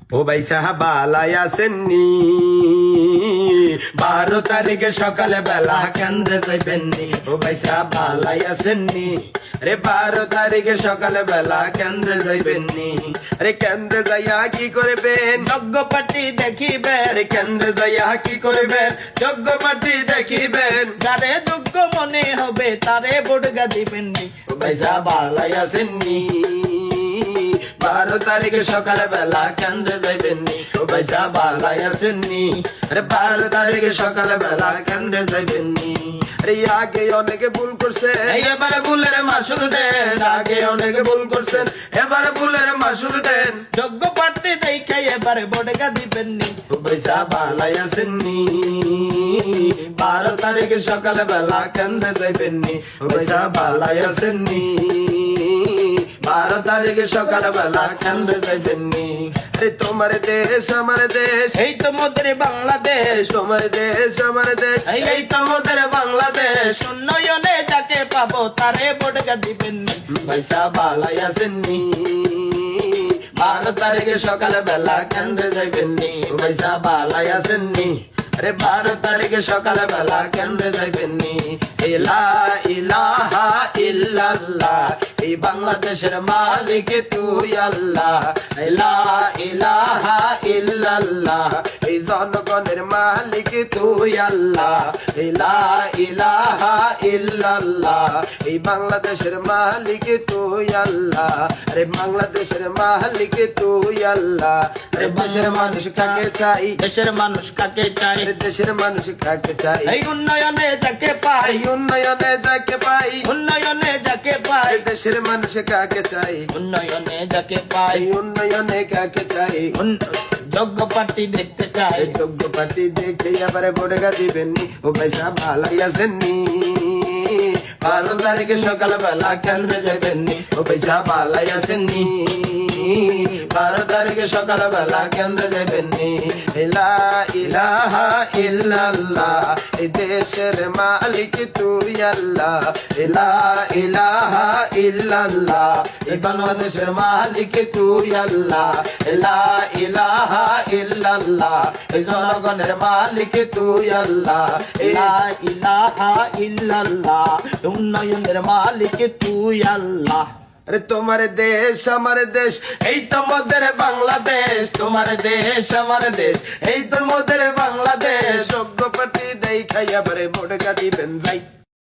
ও ভাই সাহাবালাই আসেননি 12 তারিখে সকালে বেলা কেন্দ্রে যাইবেননি ও ভাই সাহাবালাই আসেননি রে 12 তারিখে সকালে বেলা কেন্দ্রে যাইবেননি রে কেন্দ্রে যাইয়া কি করবেন যজ্ঞ পার্টি দেখিবেন রে কেন্দ্রে যাইয়া কি করবেন যজ্ঞ পার্টি দেখিবেন যারে যোগ্য মনে হবে তারে বড়গা দিবেননি ও ভাই সাহাবালাই আসেননি 12 তারিখে সকালে বেলা কেন্দ্রে যাইবেননি ও ভাই সাহাবালাই আসেননি আরে 12 তারিখে সকালে বেলা কেন্দ্রে যাইবেননি আরে আগে অনেকে ভুল করছে এবার ভুলের মাসুল দেন আগে অনেকে ভুল করছেন এবার ভুলের মাসুল দেন যোগ্য প্রার্থী দেখে এবারে বড়গা দিবেননি ও ভাই সাহাবালাই আসেননি 12 তারিখে সকালে বেলা কেন্দ্রে যাইবেননি ও ভাই সাহাবালাই আসেননি 12 তারিখে সকালে বেলা কেন্দ্রে যাইবেননি আরে তোমার দেশ আমার দেশ এই তো মোদের বাংলাদেশ তোমার দেশ আমার দেশ এই তো আমাদের বাংলাদেশ উন্নয়নে যাকে পাবো তারে বড়গা দিবেননি ভাই সাহাবালাই আসেননি 12 তারিখে সকালে বেলা কেন্দ্রে যাইবেননি ভাই সাহাবালাই আসেননি আরে 12 তারিখে সকালে বেলা কেন্দ্রে যাইবেননি লা ইলাহা ইল্লাল্লাহ এই বাংলাদেশের মালিক তুই আল্লাহ লা ইলাহা ইল্লাল্লাহ এই জনগণের মালিক তুই আল্লাহ লা ইলাহা ইল্লাল্লাহ এই বাংলাদেশের মালিক তুই আল্লাহ আরে বাংলাদেশের মালিক তুই আল্লাহ আরে দেশের মানুষ কাকে চাই দেশের মানুষ কাকে চাই দেশের মানুষ কাকে চাই এই উন্নয়নে যাকে পাই উন্নয়নে যাকে পাই উন্নয়নে যাকে পাই দেশের মানুষ কাকে চাই উন্নয়নে যাকে পাই উন্নয়নে কাকে চাই যোগ্য প্রার্থী দেখতে চাই যোগ্য প্রার্থী দেখে এবারে বড়গা দিবেননি ও ভাই সাহাবালাই আসেননি 12 তারিখে সকাল বেলা কেন্দ্রে যাইবেননি ও ভাই সাহাবালাই আসেননি 12 তারিখে সকাল বেলা কেন্দ্রে যাইবেননি লা ইলাহা ইল্লাল্লাহ এই দেশের মালিক তুই আল্লাহ লা ইলাহা ইল্লাল্লাহ এই বাংলাদেশের মালিক তুই আল্লাহ লা ইলাহা ইল্লাল্লাহ এই জনগণের মালিক তুই আল্লাহ লা ইলাহা ইল্লাল্লাহ উন্নয়নের মালিক তুই আল্লাহ আরে তোমার দেশ আমার দেশ এই তো মোদের বাংলাদেশ তোমার দেশ আমার দেশ এই তো মোদের বাংলাদেশ যোগ্য পার্টি দেখাইয়া বারে বড়গা দিবেন যাই